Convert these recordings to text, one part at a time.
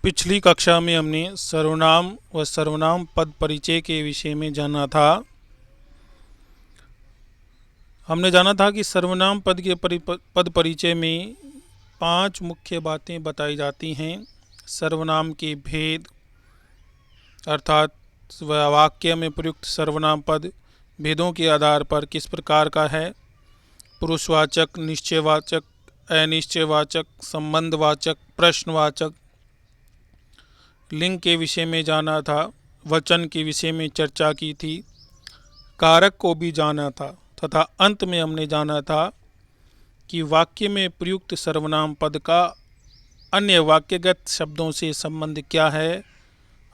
पिछली कक्षा में हमने सर्वनाम व सर्वनाम पद परिचय के विषय में जाना था। हमने जाना था कि सर्वनाम पद के पद परिचय में 5 मुख्य बातें बताई जाती हैं। सर्वनाम के भेद, अर्थात वाक्य में प्रयुक्त सर्वनाम पद भेदों के आधार पर किस प्रकार का है, पुरुषवाचक, निश्चयवाचक, अनिश्चयवाचक, संबंधवाचक, प्रश्नवाचक। लिंग के विषय में जाना था, वचन के विषय में चर्चा की थी, कारक को भी जाना था तथा अंत में हमने जाना था कि वाक्य में प्रयुक्त सर्वनाम पद का अन्य वाक्यगत शब्दों से संबंध क्या है,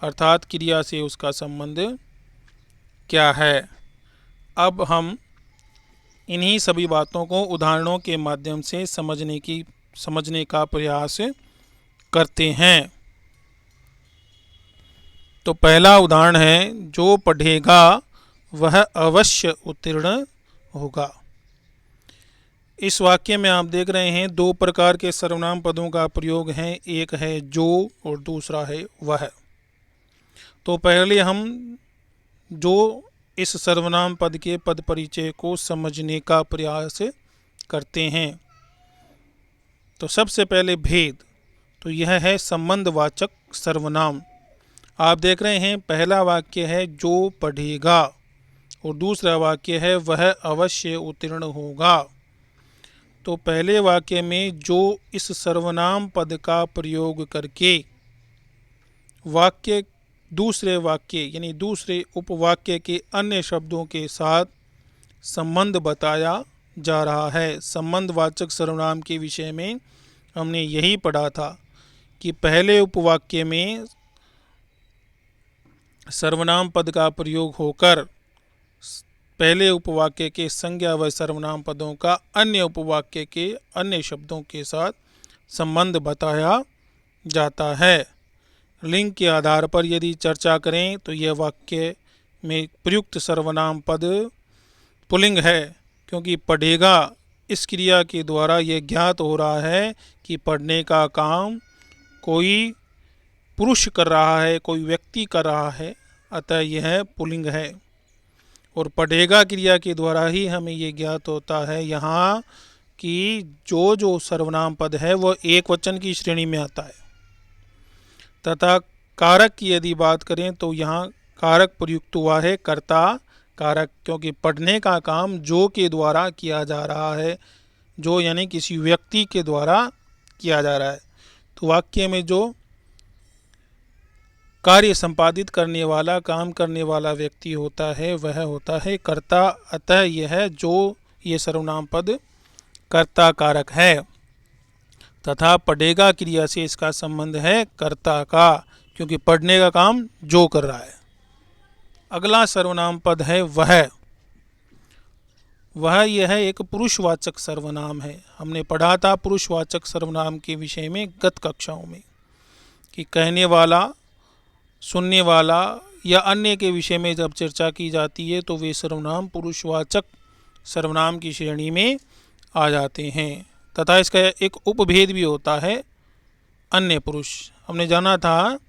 अर्थात क्रिया से उसका संबंध क्या है। अब हम इन्हीं सभी बातों को उदाहरणों के माध्यम से समझने का प्रयास करते हैं। तो पहला उदाहरण है, जो पढ़ेगा वह अवश्य उत्तीर्ण होगा। इस वाक्य में आप देख रहे हैं 2 प्रकार के सर्वनाम पदों का प्रयोग है, एक है जो और दूसरा है वह। तो पहले हम जो इस सर्वनाम पद के पद परिचय को समझने का प्रयास करते हैं। तो सबसे पहले भेद, तो यह है संबंधवाचक सर्वनाम। आप देख रहे हैं पहला वाक्य है जो पढ़ेगा और दूसरा वाक्य है वह अवश्य उत्तीर्ण होगा। तो पहले वाक्य में जो इस सर्वनाम पद का प्रयोग करके वाक्य दूसरे वाक्य यानी दूसरे उपवाक्य के अन्य शब्दों के साथ संबंध बताया जा रहा है। संबंधवाचक सर्वनाम के विषय में हमने यही पढ़ा था कि पहले उपवाक्य में सर्वनाम पद का प्रयोग होकर पहले उपवाक्य के संज्ञा व सर्वनाम पदों का अन्य उपवाक्य के अन्य शब्दों के साथ संबंध बताया जाता है। लिंग के आधार पर यदि चर्चा करें तो यह वाक्य में प्रयुक्त सर्वनाम पद पुल्लिंग है, क्योंकि पढ़ेगा इस क्रिया के द्वारा यह ज्ञात हो रहा है कि पढ़ने का काम कोई पुरुष कर रहा है, कोई व्यक्ति कर रहा है, अतः यह पुल्लिंग है। और पढ़ेगा क्रिया के द्वारा ही हमें ये ज्ञात होता है यहाँ कि जो सर्वनाम पद है वह एक वचन की श्रेणी में आता है। तथा कारक की यदि बात करें तो यहाँ कारक प्रयुक्त हुआ है कर्ता कारक, क्योंकि पढ़ने का काम जो के द्वारा किया जा रहा है, जो यानी किसी व्यक्ति के द्वारा किया जा रहा है। तो वाक्य में जो कार्य संपादित करने वाला, काम करने वाला व्यक्ति होता है वह होता है कर्ता। अतः यह जो ये सर्वनाम पद कर्ता कारक है तथा पढ़ेगा क्रिया से इसका संबंध है कर्ता का, क्योंकि पढ़ने का काम जो कर रहा है। अगला सर्वनाम पद है वह यह एक पुरुषवाचक सर्वनाम है। हमने पढ़ा था पुरुषवाचक सर्वनाम के विषय में गत कक्षाओं में कि कहने वाला, सुनने वाला या अन्य के विषय में जब चर्चा की जाती है तो वे सर्वनाम पुरुषवाचक सर्वनाम की श्रेणी में आ जाते हैं। तथा इसका एक उपभेद भी होता है अन्य पुरुष। हमने जाना था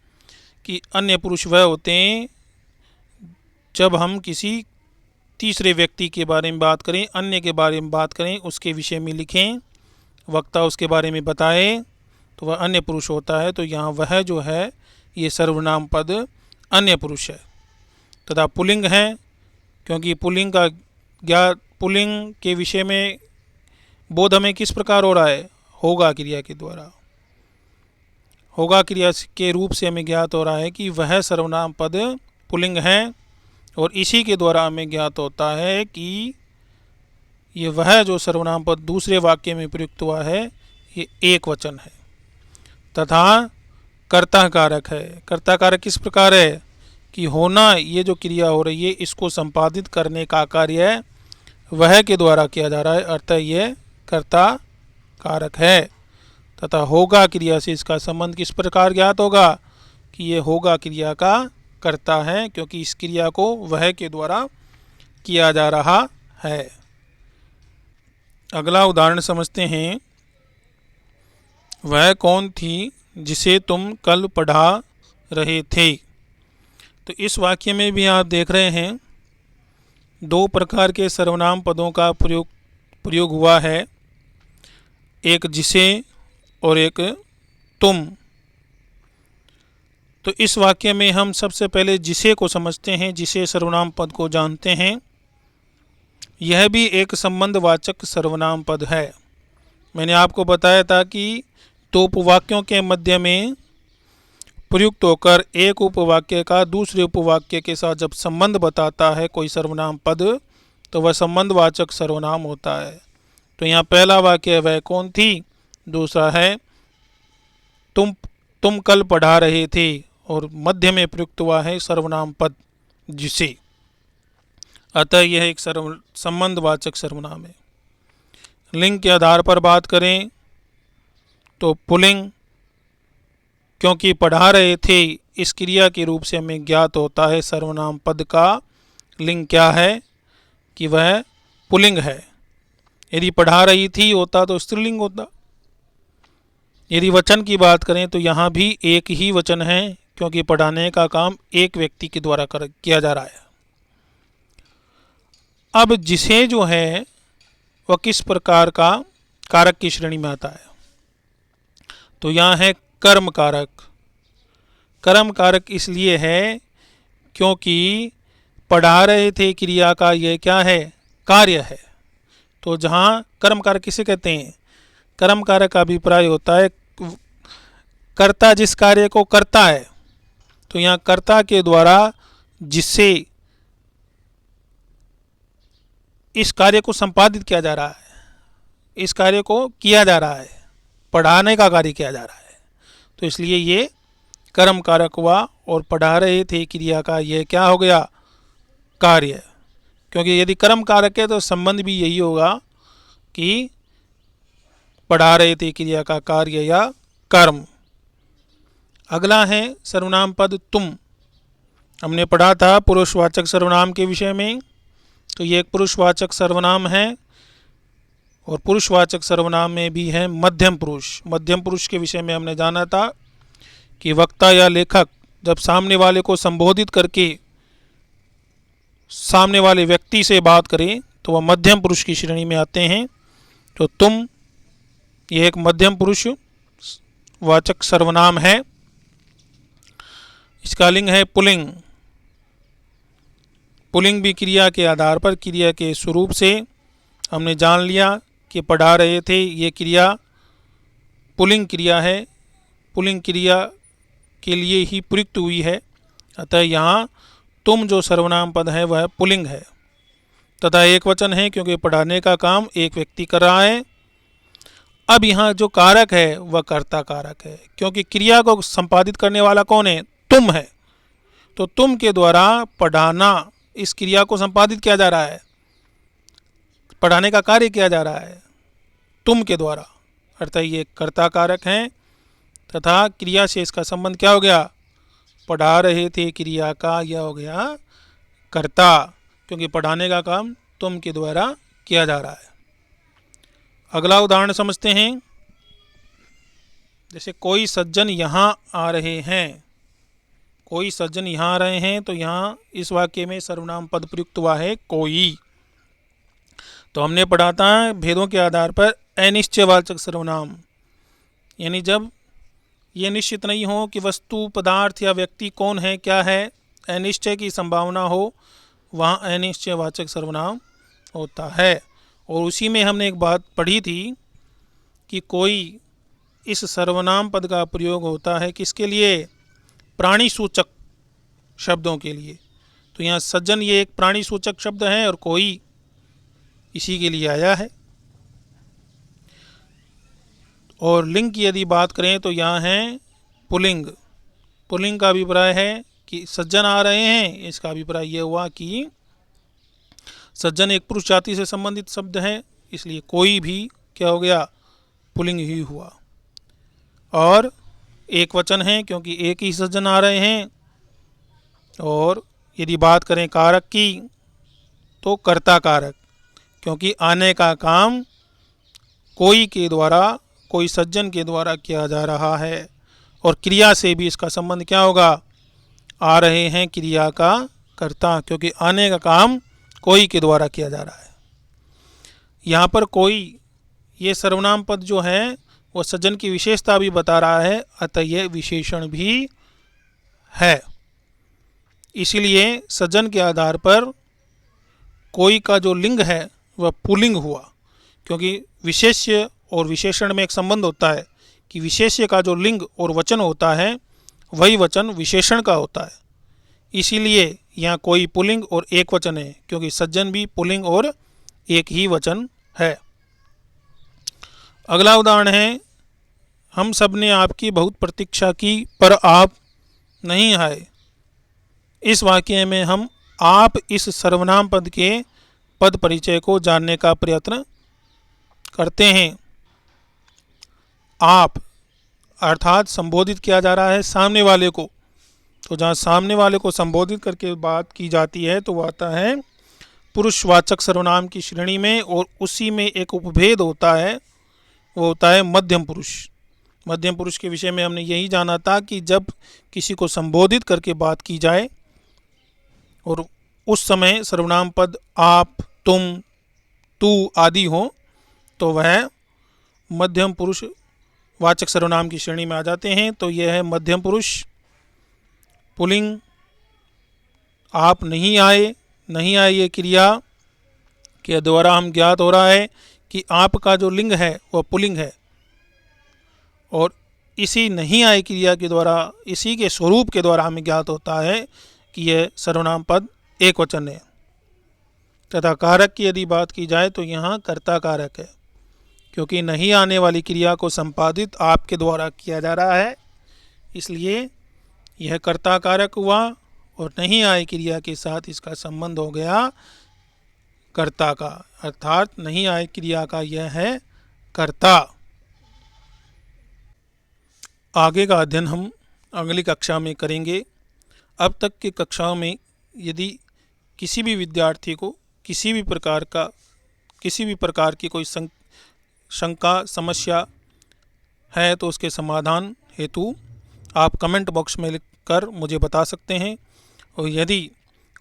कि अन्य पुरुष वह होते हैं जब हम किसी तीसरे व्यक्ति के बारे में बात करें, अन्य के बारे में बात करें, उसके विषय में लिखें, वक्ता उसके बारे में बताए, तो वह अन्य पुरुष होता है। तो यहाँ वह जो है ये सर्वनाम पद अन्य पुरुष है। तथा पुल्लिंग है, क्योंकि पुल्लिंग के विषय में बोध हमें किस प्रकार हो रहा है, होगा क्रिया के द्वारा। होगा क्रिया के रूप से हमें ज्ञात हो रहा है कि वह सर्वनाम पद पुल्लिंग है, और इसी के द्वारा हमें ज्ञात होता है कि ये वह जो सर्वनाम पद दूसरे वाक्य में प्रयुक्त हुआ है ये एक वचन है। तथा कर्ता कारक है। कर्ता कारक किस प्रकार है कि होना, ये जो क्रिया हो रही है इसको संपादित करने का कार्य वह के द्वारा किया जा रहा है, अर्थात ये कर्ता कारक है। तथा होगा क्रिया से इसका संबंध किस प्रकार ज्ञात होगा कि ये होगा क्रिया का कर्ता है, क्योंकि इस क्रिया को वह के द्वारा किया जा रहा है। अगला उदाहरण समझते हैं। वह कौन थी जिसे तुम कल पढ़ा रहे थे। तो इस वाक्य में भी आप देख रहे हैं दो प्रकार के सर्वनाम पदों का प्रयोग हुआ है, एक जिसे और एक तुम। तो इस वाक्य में हम सबसे पहले जिसे को समझते हैं, जिसे सर्वनाम पद को जानते हैं। यह भी एक संबंधवाचक सर्वनाम पद है। मैंने आपको बताया था कि दो उपवाक्यों के मध्य में प्रयुक्त होकर एक उपवाक्य का दूसरे उपवाक्य के साथ जब संबंध बताता है कोई सर्वनाम पद, तो वह संबंधवाचक सर्वनाम होता है। तो यहाँ पहला वाक्य वह कौन थी, दूसरा है तुम कल पढ़ा रहे थे, और मध्य में प्रयुक्त हुआ है सर्वनाम पद जिसे। अतः यह एक संबंधवाचक सर्वनाम है। लिंग के आधार पर बात करें तो पुल्लिंग, क्योंकि पढ़ा रहे थे इस क्रिया के रूप से हमें ज्ञात होता है सर्वनाम पद का लिंग क्या है कि वह पुल्लिंग है। यदि पढ़ा रही थी होता तो स्त्रीलिंग होता। यदि वचन की बात करें तो यहाँ भी एक ही वचन है, क्योंकि पढ़ाने का काम एक व्यक्ति के द्वारा किया जा रहा है। अब जिसे जो है वह किस प्रकार का कारक की श्रेणी में आता है, तो यहाँ है कर्म कारक। कर्म कारक इसलिए है क्योंकि पढ़ा रहे थे क्रिया का यह क्या है, कार्य है। तो जहाँ कर्म कारक किसे कहते हैं, कर्म कारक का अभिप्राय होता है कर्ता जिस कार्य को करता है। तो यहाँ कर्ता के द्वारा जिससे इस कार्य को संपादित किया जा रहा है, इस कार्य को किया जा रहा है, पढ़ाने का कार्य किया जा रहा है, तो इसलिए ये कर्म कारक हुआ। और पढ़ा रहे थे क्रिया का यह क्या हो गया, कार्य। क्योंकि यदि कर्म कारक है तो संबंध भी यही होगा कि पढ़ा रहे थे क्रिया का कार्य या कर्म। अगला है सर्वनाम पद तुम। हमने पढ़ा था पुरुषवाचक सर्वनाम के विषय में। तो ये एक पुरुषवाचक सर्वनाम है, और पुरुषवाचक सर्वनाम में भी है मध्यम पुरुष। मध्यम पुरुष के विषय में हमने जाना था कि वक्ता या लेखक जब सामने वाले को संबोधित करके सामने वाले व्यक्ति से बात करें तो वह मध्यम पुरुष की श्रेणी में आते हैं। तो तुम ये एक मध्यम पुरुष वाचक सर्वनाम है। इसका लिंग है पुल्लिंग। पुल्लिंग भी क्रिया के आधार पर, क्रिया के स्वरूप से हमने जान लिया कि पढ़ा रहे थे ये क्रिया पुल्लिंग क्रिया है, पुल्लिंग क्रिया के लिए ही प्रयुक्त हुई है। अतः यहाँ तुम जो सर्वनाम पद है वह पुल्लिंग है तथा एक वचन है, क्योंकि पढ़ाने का काम एक व्यक्ति कर रहा है। अब यहाँ जो कारक है वह कर्ता कारक है, क्योंकि क्रिया को संपादित करने वाला कौन है, तुम है। तो तुम के द्वारा पढ़ाना, इस क्रिया को संपादित किया जा रहा है, पढ़ाने का कार्य किया जा रहा है तुम के द्वारा, अर्थात ये कर्ता कारक हैं। तथा क्रिया से इसका संबंध क्या हो गया, पढ़ा रहे थे क्रिया का यह हो गया कर्ता, क्योंकि पढ़ाने का काम तुम के द्वारा किया जा रहा है। अगला उदाहरण समझते हैं। जैसे कोई सज्जन यहाँ आ रहे हैं, कोई सज्जन यहाँ आ रहे हैं, तो यहाँ इस वाक्य में सर्वनाम पद प्रयुक्त हुआ है कोई। तो हमने पढ़ा था भेदों के आधार पर अनिश्चयवाचक सर्वनाम, यानी जब ये निश्चित नहीं हो कि वस्तु पदार्थ या व्यक्ति कौन है क्या है, अनिश्चय की संभावना हो, वहाँ अनिश्चयवाचक सर्वनाम होता है। और उसी में हमने एक बात पढ़ी थी कि कोई इस सर्वनाम पद का प्रयोग होता है किसके लिए, प्राणी सूचक शब्दों के लिए। तो यहाँ सज्जन ये एक प्राणी सूचक शब्द है और कोई इसी के लिए आया है। और लिंग की यदि बात करें तो यहाँ है पुल्लिंग। पुल्लिंग का अभिप्राय है कि सज्जन आ रहे हैं, इसका अभिप्राय यह हुआ कि सज्जन एक पुरुष जाति से संबंधित शब्द है, इसलिए कोई भी क्या हो गया, पुल्लिंग ही हुआ। और एक वचन है क्योंकि एक ही सज्जन आ रहे हैं। और यदि बात करें कारक की तो कर्ता कारक, क्योंकि आने का काम कोई के द्वारा, कोई सज्जन के द्वारा किया जा रहा है। और क्रिया से भी इसका संबंध क्या होगा, आ रहे हैं क्रिया का कर्ता, क्योंकि आने का काम कोई के द्वारा किया जा रहा है। यहाँ पर कोई, ये सर्वनाम पद जो है वो सज्जन की विशेषता भी बता रहा है, अतः यह विशेषण भी है। इसलिए सज्जन के आधार पर कोई का जो लिंग है वह पुल्लिंग हुआ, क्योंकि विशेष्य और विशेषण में एक संबंध होता है कि विशेष्य का जो लिंग और वचन होता है वही वचन विशेषण का होता है। इसीलिए यहाँ कोई पुल्लिंग और एक वचन है, क्योंकि सज्जन भी पुल्लिंग और एक ही वचन है। अगला उदाहरण है, हम सब ने आपकी बहुत प्रतीक्षा की पर आप नहीं आए। इस वाक्य में हम आप इस सर्वनाम पद के पद परिचय को जानने का प्रयत्न करते हैं। आप अर्थात संबोधित किया जा रहा है सामने वाले को, तो जहाँ सामने वाले को संबोधित करके बात की जाती है तो वह आता है पुरुषवाचक सर्वनाम की श्रेणी में। और उसी में एक उपभेद होता है, वो होता है मध्यम पुरुष। मध्यम पुरुष के विषय में हमने यही जाना था कि जब किसी को संबोधित करके बात की जाए और उस समय सर्वनाम पद आप, तुम, तू आदि हो तो वह मध्यम पुरुष वाचक सर्वनाम की श्रेणी में आ जाते हैं। तो यह है मध्यम पुरुष पुल्लिंग। आप नहीं आए, नहीं आए ये क्रिया के द्वारा हम ज्ञात हो रहा है कि आप का जो लिंग है वह पुल्लिंग है, और इसी नहीं आए क्रिया के द्वारा, इसी के स्वरूप के द्वारा हमें ज्ञात होता है कि यह सर्वनाम पद एक वचन है। तथा कारक की यदि बात की जाए तो यहाँ कर्ता कारक है, क्योंकि नहीं आने वाली क्रिया को संपादित आपके द्वारा किया जा रहा है, इसलिए यह कर्ता कारक हुआ। और नहीं आए क्रिया के साथ इसका संबंध हो गया कर्ता का, अर्थात नहीं आए क्रिया का यह है कर्ता। आगे का अध्ययन हम अगली कक्षा में करेंगे। अब तक की कक्षाओं में यदि किसी भी विद्यार्थी को किसी भी प्रकार की कोई शंका समस्या है तो उसके समाधान हेतु आप कमेंट बॉक्स में लिखकर मुझे बता सकते हैं, और यदि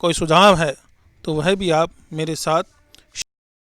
कोई सुझाव है तो वह भी आप मेरे साथ